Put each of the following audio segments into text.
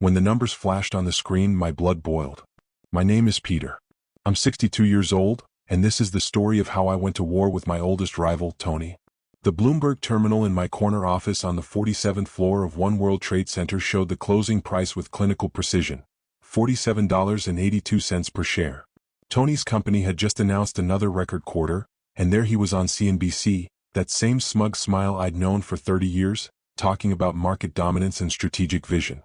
When the numbers flashed on the screen, my blood boiled. My name is Peter. I'm 62 years old, and this is the story of how I went to war with my oldest rival, Tony. The Bloomberg terminal in my corner office on the 47th floor of One World Trade Center showed the closing price with clinical precision, $47.82 per share. Tony's company had just announced another record quarter, and there he was on CNBC, that same smug smile I'd known for 30 years, talking about market dominance and strategic vision.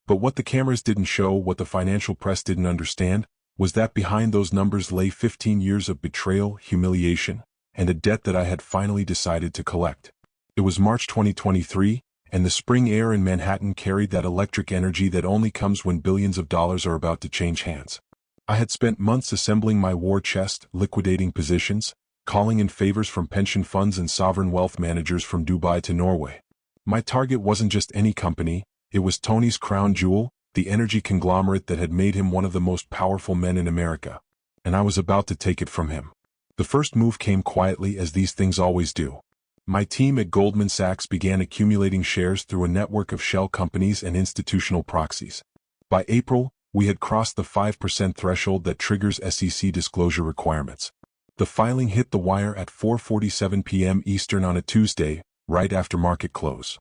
But what the cameras didn't show, what the financial press didn't understand, was that behind those numbers lay 15 years of betrayal, humiliation, and a debt that I had finally decided to collect. It was March 2023, and the spring air in Manhattan carried that electric energy that only comes when billions of dollars are about to change hands. I had spent months assembling my war chest, liquidating positions, calling in favors from pension funds and sovereign wealth managers from Dubai to Norway. My target wasn't just any company, it was Tony's crown jewel, the energy conglomerate that had made him one of the most powerful men in America. And I was about to take it from him. The first move came quietly, as these things always do. My team at Goldman Sachs began accumulating shares through a network of shell companies and institutional proxies. By April, we had crossed the 5% threshold that triggers SEC disclosure requirements. The filing hit the wire at 4:47 p.m. Eastern on a Tuesday, right after market close.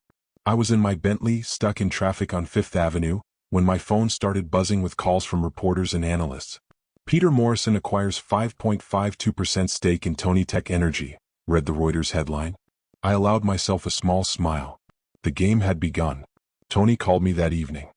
I was in my Bentley, stuck in traffic on Fifth Avenue, when my phone started buzzing with calls from reporters and analysts. Peter Morrison acquires 5.52% stake in Tony Tech Energy, read the Reuters headline. I allowed myself a small smile. The game had begun. Tony called me that evening.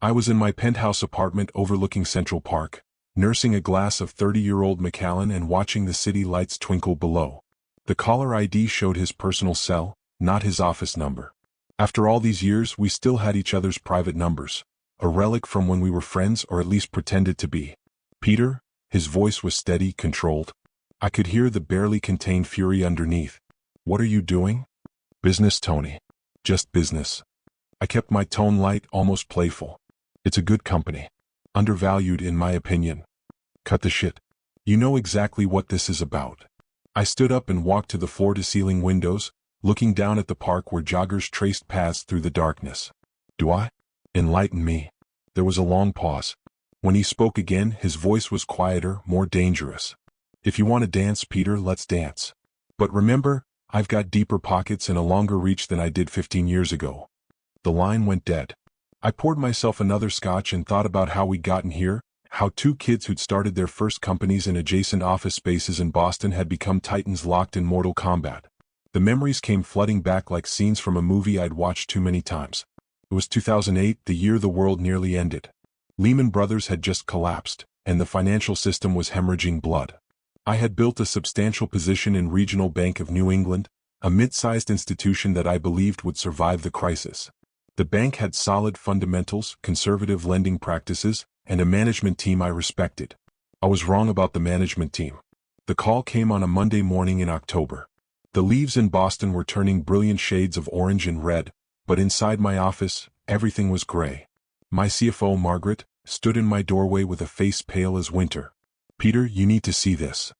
I was in my penthouse apartment overlooking Central Park, nursing a glass of 30-year-old Macallan and watching the city lights twinkle below. The caller ID showed his personal cell, not his office number. After all these years, we still had each other's private numbers, a relic from when we were friends, or at least pretended to be. Peter, his voice was steady, controlled. I could hear the barely contained fury underneath. What are you doing? Business, Tony. Just business. I kept my tone light, almost playful. It's a good company. Undervalued in my opinion. Cut the shit. You know exactly what this is about. I stood up and walked to the floor-to-ceiling windows, looking down at the park where joggers traced paths through the darkness. Do I? Enlighten me. There was a long pause. When he spoke again, his voice was quieter, more dangerous. If you want to dance, Peter, let's dance. But remember, I've got deeper pockets and a longer reach than I did 15 years ago. The line went dead. I poured myself another scotch and thought about how we'd gotten here, how two kids who'd started their first companies in adjacent office spaces in Boston had become titans locked in mortal combat. The memories came flooding back like scenes from a movie I'd watched too many times. It was 2008, the year the world nearly ended. Lehman Brothers had just collapsed, and the financial system was hemorrhaging blood. I had built a substantial position in Regional Bank of New England, a mid-sized institution that I believed would survive the crisis. The bank had solid fundamentals, conservative lending practices, and a management team I respected. I was wrong about the management team. The call came on a Monday morning in October. The leaves in Boston were turning brilliant shades of orange and red, but inside my office, everything was gray. My CFO, Margaret, stood in my doorway with a face pale as winter. Peter, you need to see this.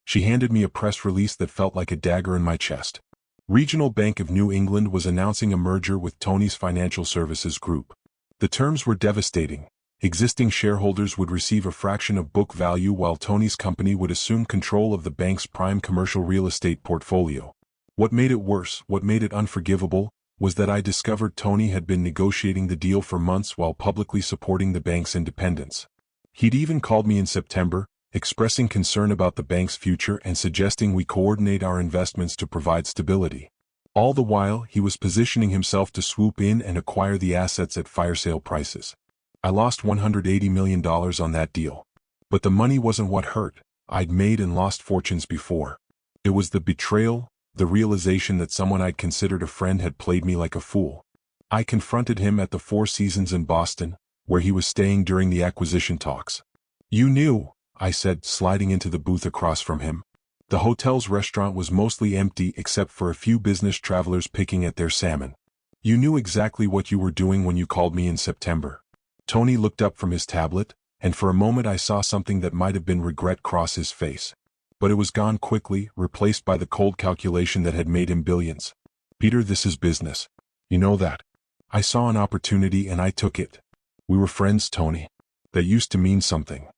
She handed me a press release that felt like a dagger in my chest. Regional Bank of New England was announcing a merger with Tony's Financial Services Group. The terms were devastating. Existing shareholders would receive a fraction of book value while Tony's company would assume control of the bank's prime commercial real estate portfolio. What made it worse, what made it unforgivable, was that I discovered Tony had been negotiating the deal for months while publicly supporting the bank's independence. He'd even called me in September, expressing concern about the bank's future and suggesting we coordinate our investments to provide stability. All the while, he was positioning himself to swoop in and acquire the assets at fire sale prices. I lost $180 million on that deal. But the money wasn't what hurt. I'd made and lost fortunes before. It was the betrayal, the realization that someone I'd considered a friend had played me like a fool. I confronted him at the Four Seasons in Boston, where he was staying during the acquisition talks. You knew, I said, sliding into the booth across from him. The hotel's restaurant was mostly empty except for a few business travelers picking at their salmon. You knew exactly what you were doing when you called me in September. Tony looked up from his tablet, and for a moment I saw something that might have been regret cross his face. But it was gone quickly, replaced by the cold calculation that had made him billions. Peter, this is business. You know that. I saw an opportunity and I took it. We were friends, Tony. That used to mean something.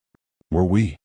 Were we?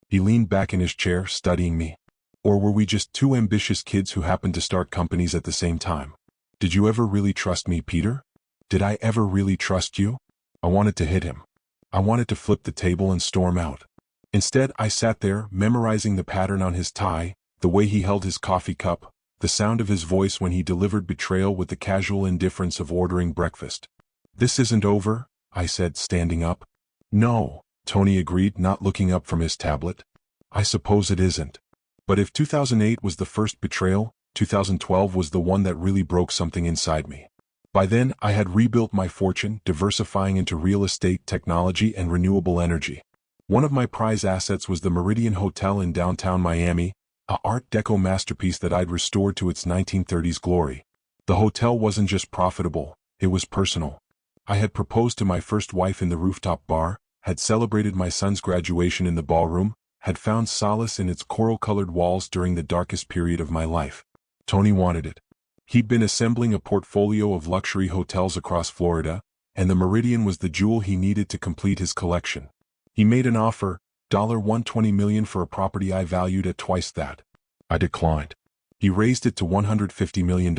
He leaned back in his chair, studying me. Or were we just two ambitious kids who happened to start companies at the same time? Did you ever really trust me, Peter? Did I ever really trust you? I wanted to hit him. I wanted to flip the table and storm out. Instead, I sat there, memorizing the pattern on his tie, the way he held his coffee cup, the sound of his voice when he delivered betrayal with the casual indifference of ordering breakfast. This isn't over, I said, standing up. No, Tony agreed, not looking up from his tablet. I suppose it isn't. But if 2008 was the first betrayal, 2012 was the one that really broke something inside me. By then, I had rebuilt my fortune, diversifying into real estate, technology, and renewable energy. One of my prize assets was the Meridian Hotel in downtown Miami, a Art Deco masterpiece that I'd restored to its 1930s glory. The hotel wasn't just profitable, it was personal. I had proposed to my first wife in the rooftop bar, had celebrated my son's graduation in the ballroom, had found solace in its coral-colored walls during the darkest period of my life. Tony wanted it. He'd been assembling a portfolio of luxury hotels across Florida, and the Meridian was the jewel he needed to complete his collection. He made an offer, $120 million for a property I valued at twice that. I declined. He raised it to $150 million.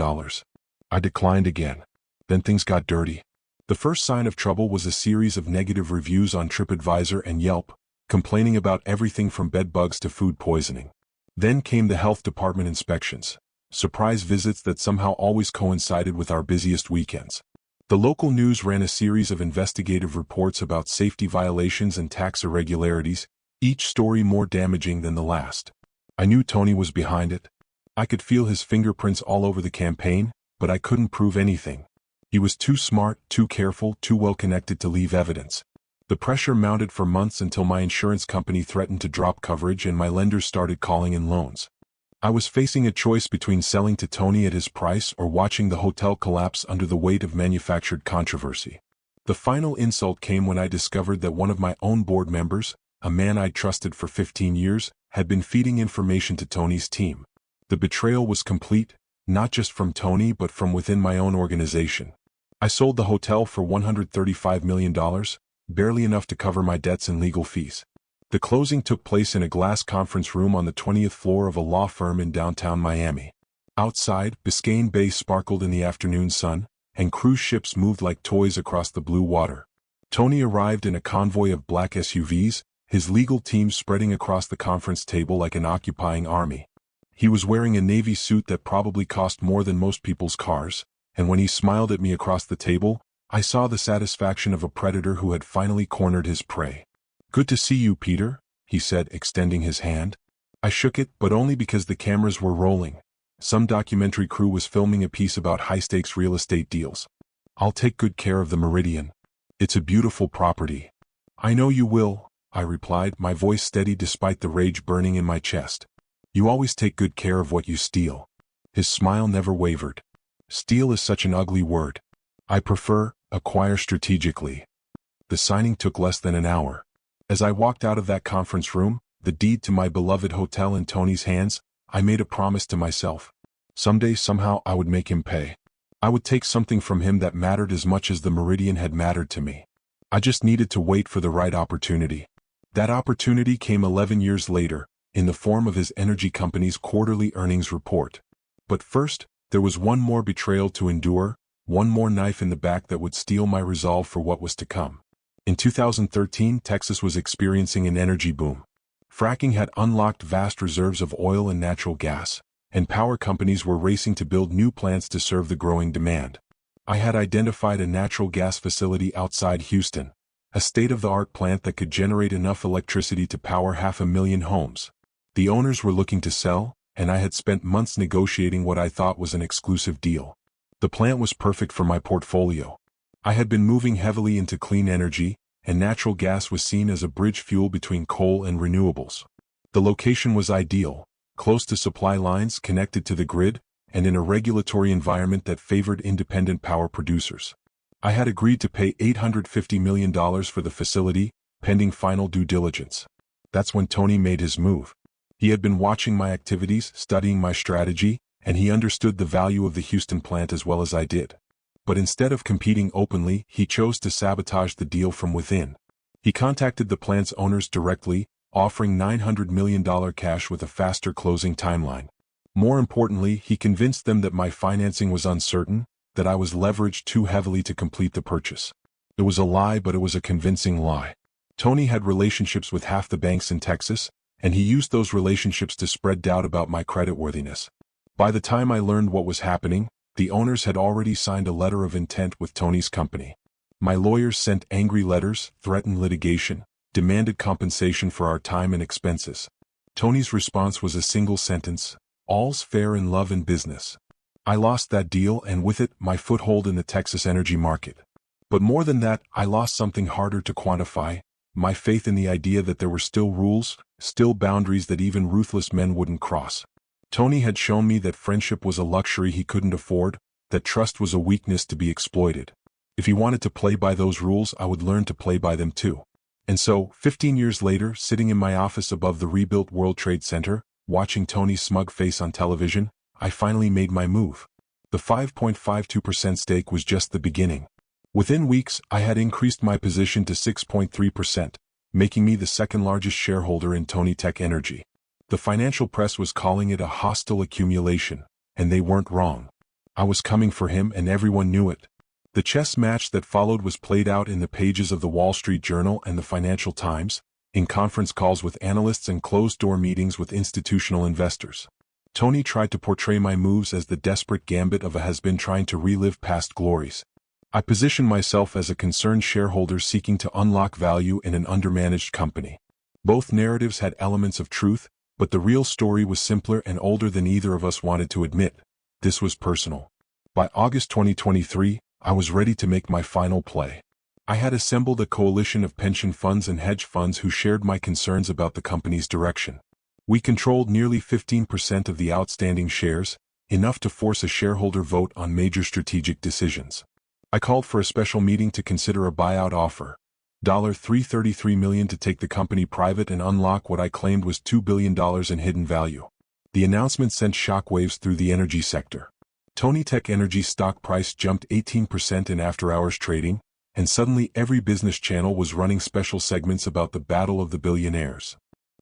I declined again. Then things got dirty. The first sign of trouble was a series of negative reviews on TripAdvisor and Yelp, complaining about everything from bed bugs to food poisoning. Then came the health department inspections, surprise visits that somehow always coincided with our busiest weekends. The local news ran a series of investigative reports about safety violations and tax irregularities, each story more damaging than the last. I knew Tony was behind it. I could feel his fingerprints all over the campaign, but I couldn't prove anything. He was too smart, too careful, too well connected to leave evidence. The pressure mounted for months until my insurance company threatened to drop coverage and my lenders started calling in loans. I was facing a choice between selling to Tony at his price or watching the hotel collapse under the weight of manufactured controversy. The final insult came when I discovered that one of my own board members, a man I'd trusted for 15 years, had been feeding information to Tony's team. The betrayal was complete, not just from Tony but from within my own organization. I sold the hotel for $135 million, barely enough to cover my debts and legal fees. The closing took place in a glass conference room on the 20th floor of a law firm in downtown Miami. Outside, Biscayne Bay sparkled in the afternoon sun, and cruise ships moved like toys across the blue water. Tony arrived in a convoy of black SUVs, his legal team spreading across the conference table like an occupying army. He was wearing a navy suit that probably cost more than most people's cars, and when he smiled at me across the table, I saw the satisfaction of a predator who had finally cornered his prey. "Good to see you, Peter," he said, extending his hand. I shook it, but only because the cameras were rolling. Some documentary crew was filming a piece about high-stakes real estate deals. "I'll take good care of the Meridian. It's a beautiful property." "I know you will," I replied, my voice steady despite the rage burning in my chest. "You always take good care of what you steal." His smile never wavered. "Steal is such an ugly word. I prefer, acquire strategically." The signing took less than an hour. As I walked out of that conference room, the deed to my beloved hotel in Tony's hands, I made a promise to myself. Someday, somehow, I would make him pay. I would take something from him that mattered as much as the Meridian had mattered to me. I just needed to wait for the right opportunity. That opportunity came 11 years later, in the form of his energy company's quarterly earnings report. But first, there was one more betrayal to endure, one more knife in the back that would steel my resolve for what was to come. In 2013, Texas was experiencing an energy boom. Fracking had unlocked vast reserves of oil and natural gas, and power companies were racing to build new plants to serve the growing demand. I had identified a natural gas facility outside Houston, a state-of-the-art plant that could generate enough electricity to power 500,000 homes. The owners were looking to sell, and I had spent months negotiating what I thought was an exclusive deal. The plant was perfect for my portfolio. I had been moving heavily into clean energy, and natural gas was seen as a bridge fuel between coal and renewables. The location was ideal, close to supply lines connected to the grid, and in a regulatory environment that favored independent power producers. I had agreed to pay $850 million for the facility, pending final due diligence. That's when Tony made his move. He had been watching my activities, studying my strategy, and he understood the value of the Houston plant as well as I did. But instead of competing openly, he chose to sabotage the deal from within. He contacted the plant's owners directly, offering $900 million cash with a faster closing timeline. More importantly, he convinced them that my financing was uncertain, that I was leveraged too heavily to complete the purchase. It was a lie, but it was a convincing lie. Tony had relationships with half the banks in Texas, and he used those relationships to spread doubt about my creditworthiness. By the time I learned what was happening, the owners had already signed a letter of intent with Tony's company. My lawyers sent angry letters, threatened litigation, demanded compensation for our time and expenses. Tony's response was a single sentence: "All's fair in love and business." I lost that deal and with it, my foothold in the Texas energy market. But more than that, I lost something harder to quantify: my faith in the idea that there were still rules, still boundaries that even ruthless men wouldn't cross. Tony had shown me that friendship was a luxury he couldn't afford, that trust was a weakness to be exploited. If he wanted to play by those rules, I would learn to play by them too. And so, 15 years later, sitting in my office above the rebuilt World Trade Center, watching Tony's smug face on television, I finally made my move. The 5.52% stake was just the beginning. Within weeks, I had increased my position to 6.3%, making me the second largest shareholder in Tony Tech Energy. The financial press was calling it a hostile accumulation, and they weren't wrong. I was coming for him and everyone knew it. The chess match that followed was played out in the pages of the Wall Street Journal and the Financial Times, in conference calls with analysts and closed-door meetings with institutional investors. Tony tried to portray my moves as the desperate gambit of a has-been trying to relive past glories. I positioned myself as a concerned shareholder seeking to unlock value in an undermanaged company. Both narratives had elements of truth, but the real story was simpler and older than either of us wanted to admit. This was personal. By August 2023, I was ready to make my final play. I had assembled a coalition of pension funds and hedge funds who shared my concerns about the company's direction. We controlled nearly 15% of the outstanding shares, enough to force a shareholder vote on major strategic decisions. I called for a special meeting to consider a buyout offer, $333 million to take the company private and unlock what I claimed was $2 billion in hidden value. The announcement sent shockwaves through the energy sector. Tony Tech Energy's stock price jumped 18% in after-hours trading, and suddenly every business channel was running special segments about the battle of the billionaires.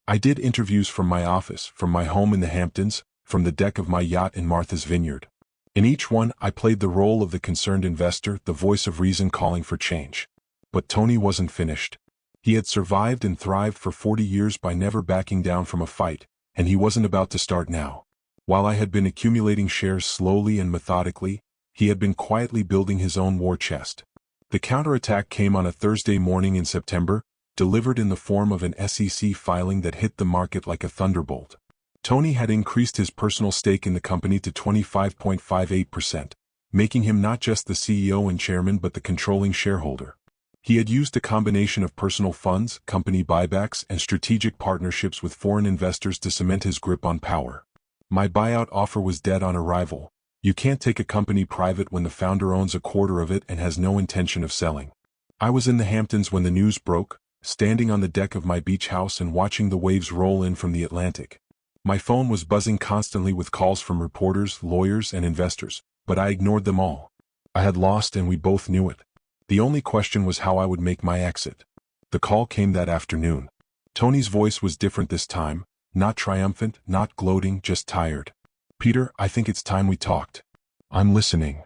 I did interviews from my office, from my home in the Hamptons, from the deck of my yacht in Martha's Vineyard. In each one, I played the role of the concerned investor, the voice of reason calling for change. But Tony wasn't finished. He had survived and thrived for 40 years by never backing down from a fight, and he wasn't about to start now. While I had been accumulating shares slowly and methodically, he had been quietly building his own war chest. The counterattack came on a Thursday morning in September, delivered in the form of an SEC filing that hit the market like a thunderbolt. Tony had increased his personal stake in the company to 25.58%, making him not just the CEO and chairman but the controlling shareholder. He had used a combination of personal funds, company buybacks, and strategic partnerships with foreign investors to cement his grip on power. My buyout offer was dead on arrival. You can't take a company private when the founder owns a quarter of it and has no intention of selling. I was in the Hamptons when the news broke, standing on the deck of my beach house and watching the waves roll in from the Atlantic. My phone was buzzing constantly with calls from reporters, lawyers, and investors, but I ignored them all. I had lost and we both knew it. The only question was how I would make my exit. The call came that afternoon. Tony's voice was different this time. Not triumphant, not gloating, just tired. "Peter, I think it's time we talked. I'm listening.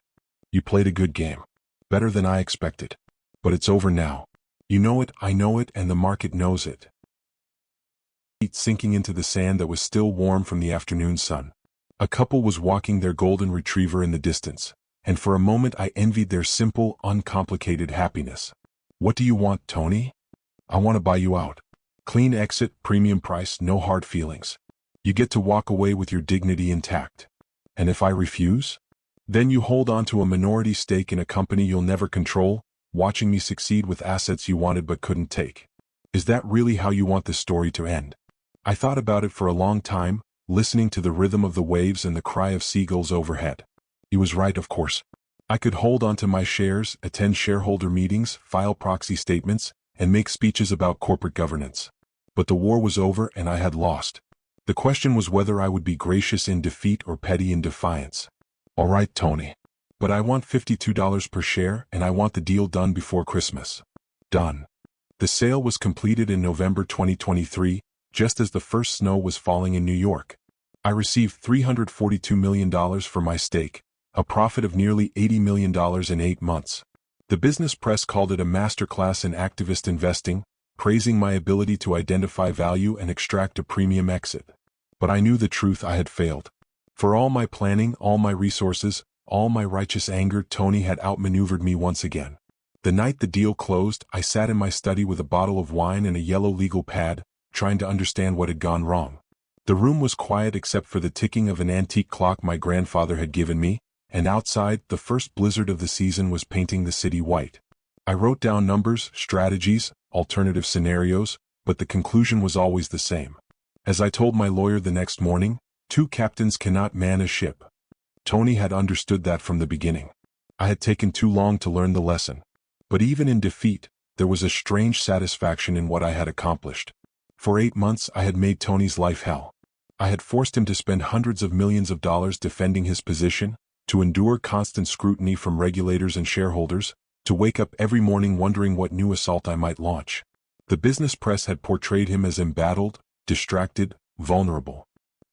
You played a good game. Better than I expected. But it's over now. You know it, I know it, and the market knows it." Feet sinking into the sand that was still warm from the afternoon sun. A couple was walking their golden retriever in the distance, and for a moment I envied their simple, uncomplicated happiness. "What do you want, Tony?" "I want to buy you out. Clean exit, premium price, no hard feelings. You get to walk away with your dignity intact. And if I refuse? Then you hold on to a minority stake in a company you'll never control, watching me succeed with assets you wanted but couldn't take. Is that really how you want this story to end?" I thought about it for a long time, listening to the rhythm of the waves and the cry of seagulls overhead. He was right, of course. I could hold on to my shares, attend shareholder meetings, file proxy statements, and make speeches about corporate governance. But the war was over and I had lost. The question was whether I would be gracious in defeat or petty in defiance. "All right, Tony. But I want $52 per share and I want the deal done before Christmas. Done. The sale was completed in November 2023, just as the first snow was falling in New York. I received $342 million for my stake, a profit of nearly $80 million in 8 months. The business press called it a masterclass in activist investing, praising my ability to identify value and extract a premium exit. But I knew the truth. I had failed. For all my planning, all my resources, all my righteous anger, Tony had outmaneuvered me once again. The night the deal closed, I sat in my study with a bottle of wine and a yellow legal pad, trying to understand what had gone wrong. The room was quiet except for the ticking of an antique clock my grandfather had given me, and outside, the first blizzard of the season was painting the city white. I wrote down numbers, strategies, alternative scenarios, but the conclusion was always the same. As I told my lawyer the next morning, 2 captains cannot man a ship. Tony had understood that from the beginning. I had taken too long to learn the lesson. But even in defeat, there was a strange satisfaction in what I had accomplished. For 8 months I had made Tony's life hell. I had forced him to spend hundreds of millions of dollars defending his position, to endure constant scrutiny from regulators and shareholders, to wake up every morning wondering what new assault I might launch. The business press had portrayed him as embattled, distracted, vulnerable.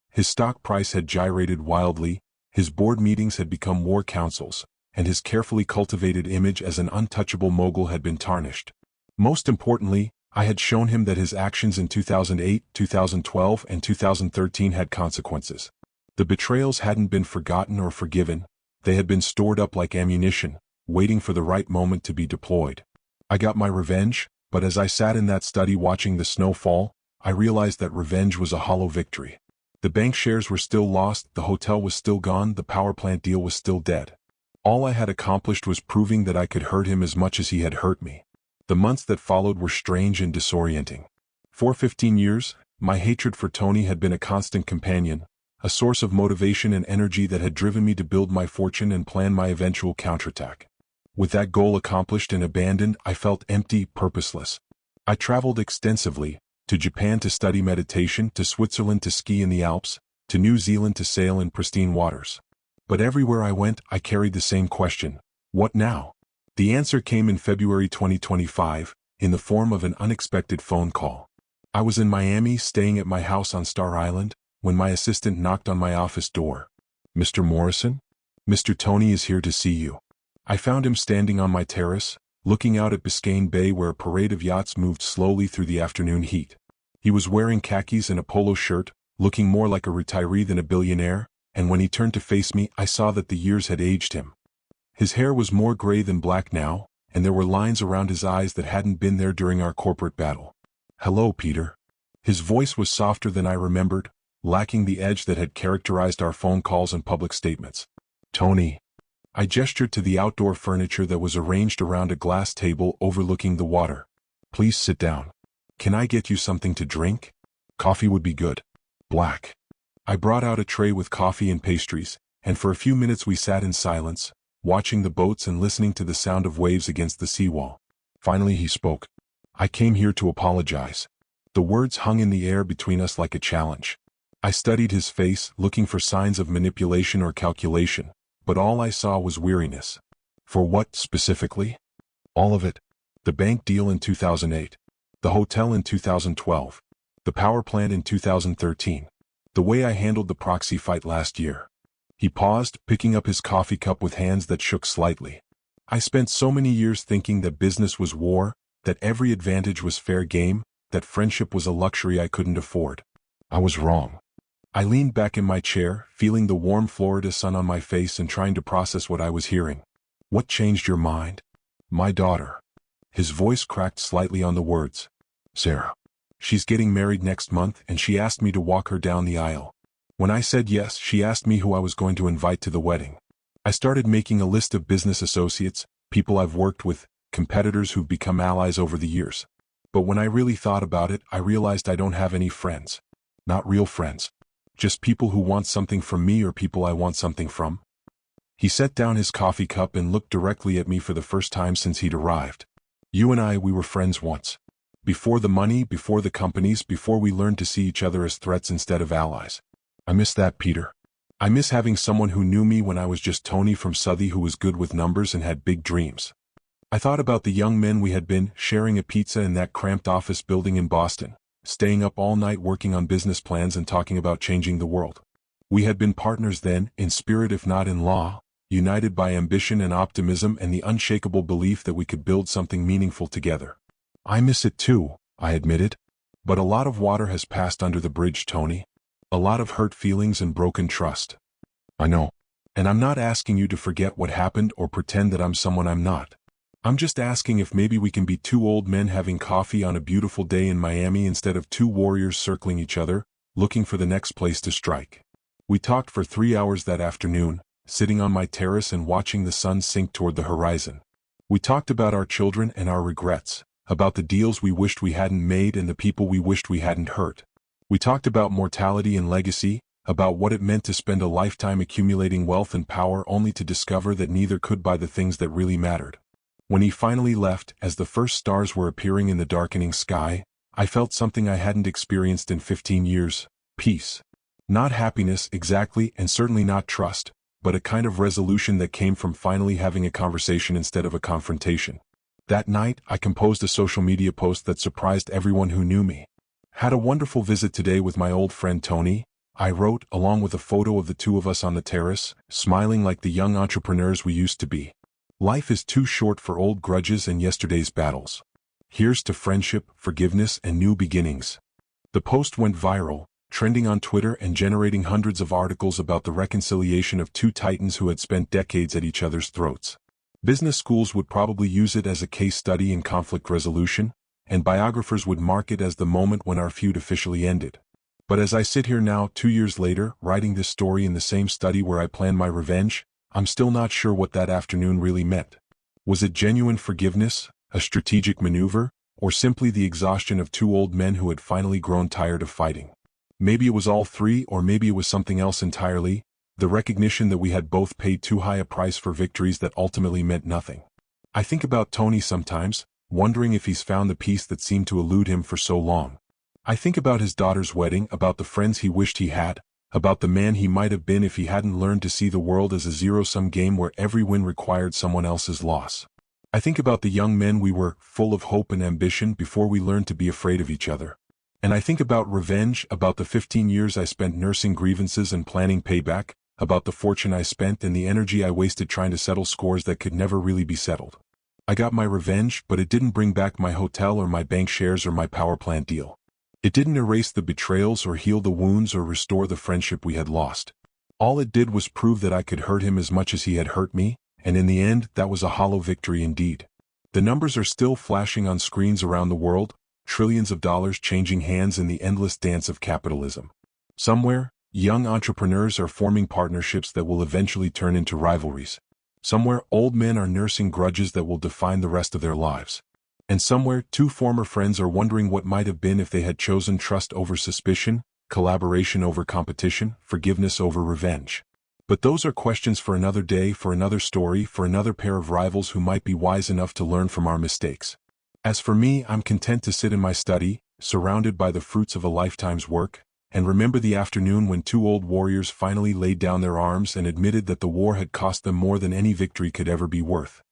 His stock price had gyrated wildly, his board meetings had become war councils, and his carefully cultivated image as an untouchable mogul had been tarnished. Most importantly, I had shown him that his actions in 2008, 2012, and 2013 had consequences. The betrayals hadn't been forgotten or forgiven, they had been stored up like ammunition, waiting for the right moment to be deployed. I got my revenge, but as I sat in that study watching the snow fall, I realized that revenge was a hollow victory. The bank shares were still lost, the hotel was still gone, the power plant deal was still dead. All I had accomplished was proving that I could hurt him as much as he had hurt me. The months that followed were strange and disorienting. For 15 years, my hatred for Tony had been a constant companion, a source of motivation and energy that had driven me to build my fortune and plan my eventual counterattack. With that goal accomplished and abandoned, I felt empty, purposeless. I traveled extensively, to Japan to study meditation, to Switzerland to ski in the Alps, to New Zealand to sail in pristine waters. But everywhere I went, I carried the same question: what now? The answer came in February 2025, in the form of an unexpected phone call. I was in Miami staying at my house on Star Island, when my assistant knocked on my office door. "Mr. Morrison? Mr. Tony is here to see you." I found him standing on my terrace, looking out at Biscayne Bay where a parade of yachts moved slowly through the afternoon heat. He was wearing khakis and a polo shirt, looking more like a retiree than a billionaire, and when he turned to face me, I saw that the years had aged him. His hair was more gray than black now, and there were lines around his eyes that hadn't been there during our corporate battle. "Hello, Peter." His voice was softer than I remembered, lacking the edge that had characterized our phone calls and public statements. "Tony." I gestured to the outdoor furniture that was arranged around a glass table overlooking the water. "Please sit down. Can I get you something to drink? Coffee would be good. Black." I brought out a tray with coffee and pastries, and for a few minutes we sat in silence, watching the boats and listening to the sound of waves against the seawall. Finally he spoke. "I came here to apologize." The words hung in the air between us like a challenge. I studied his face, looking for signs of manipulation or calculation, but all I saw was weariness. "For what, specifically?" "All of it. The bank deal in 2008. The hotel in 2012. The power plant in 2013. The way I handled the proxy fight last year." He paused, picking up his coffee cup with hands that shook slightly. "I spent so many years thinking that business was war, that every advantage was fair game, that friendship was a luxury I couldn't afford. I was wrong." I leaned back in my chair, feeling the warm Florida sun on my face and trying to process what I was hearing. "What changed your mind?" "My daughter." His voice cracked slightly on the words. "Sarah. She's getting married next month and she asked me to walk her down the aisle. When I said yes, she asked me who I was going to invite to the wedding. I started making a list of business associates, people I've worked with, competitors who've become allies over the years. But when I really thought about it, I realized I don't have any friends. Not real friends. Just people who want something from me or people I want something from." He set down his coffee cup and looked directly at me for the first time since he'd arrived. "You and we were friends once. Before the money, before the companies, before we learned to see each other as threats instead of allies. I miss that, Peter. I miss having someone who knew me when I was just Tony from Southie, who was good with numbers and had big dreams. I thought about the young men we had been, sharing a pizza in that cramped office building in Boston, staying up all night working on business plans and talking about changing the world. We had been partners then, in spirit if not in law, united by ambition and optimism and the unshakable belief that we could build something meaningful together. I miss it too, I admitted. But a lot of water has passed under the bridge, Tony. A lot of hurt feelings and broken trust. I know. And I'm not asking you to forget what happened or pretend that I'm someone I'm not. I'm just asking if maybe we can be two old men having coffee on a beautiful day in Miami instead of two warriors circling each other, looking for the next place to strike. We talked for 3 hours that afternoon, sitting on my terrace and watching the sun sink toward the horizon. We talked about our children and our regrets, about the deals we wished we hadn't made and the people we wished we hadn't hurt. We talked about mortality and legacy, about what it meant to spend a lifetime accumulating wealth and power only to discover that neither could buy the things that really mattered. When he finally left, as the first stars were appearing in the darkening sky, I felt something I hadn't experienced in 15 years, peace. Not happiness exactly, and certainly not trust, but a kind of resolution that came from finally having a conversation instead of a confrontation. That night, I composed a social media post that surprised everyone who knew me. Had a wonderful visit today with my old friend Tony, I wrote, along with a photo of the two of us on the terrace, smiling like the young entrepreneurs we used to be. Life is too short for old grudges and yesterday's battles. Here's to friendship, forgiveness, and new beginnings. The post went viral, trending on Twitter and generating hundreds of articles about the reconciliation of two titans who had spent decades at each other's throats. Business schools would probably use it as a case study in conflict resolution, and biographers would mark it as the moment when our feud officially ended. But as I sit here now, 2 years later, writing this story in the same study where I planned my revenge, I'm still not sure what that afternoon really meant. Was it genuine forgiveness, a strategic maneuver, or simply the exhaustion of two old men who had finally grown tired of fighting? Maybe it was all three, or maybe it was something else entirely, the recognition that we had both paid too high a price for victories that ultimately meant nothing. I think about Tony sometimes, wondering if he's found the peace that seemed to elude him for so long. I think about his daughter's wedding, about the friends he wished he had, about the man he might have been if he hadn't learned to see the world as a zero-sum game where every win required someone else's loss. I think about the young men we were, full of hope and ambition before we learned to be afraid of each other. And I think about revenge, about the 15 years I spent nursing grievances and planning payback, about the fortune I spent and the energy I wasted trying to settle scores that could never really be settled. I got my revenge, but it didn't bring back my hotel or my bank shares or my power plant deal. It didn't erase the betrayals or heal the wounds or restore the friendship we had lost. All it did was prove that I could hurt him as much as he had hurt me, and in the end, that was a hollow victory indeed. The numbers are still flashing on screens around the world, trillions of dollars changing hands in the endless dance of capitalism. Somewhere, young entrepreneurs are forming partnerships that will eventually turn into rivalries. Somewhere, old men are nursing grudges that will define the rest of their lives. And somewhere, two former friends are wondering what might have been if they had chosen trust over suspicion, collaboration over competition, forgiveness over revenge. But those are questions for another day, for another story, for another pair of rivals who might be wise enough to learn from our mistakes. As for me, I'm content to sit in my study, surrounded by the fruits of a lifetime's work, and remember the afternoon when two old warriors finally laid down their arms and admitted that the war had cost them more than any victory could ever be worth.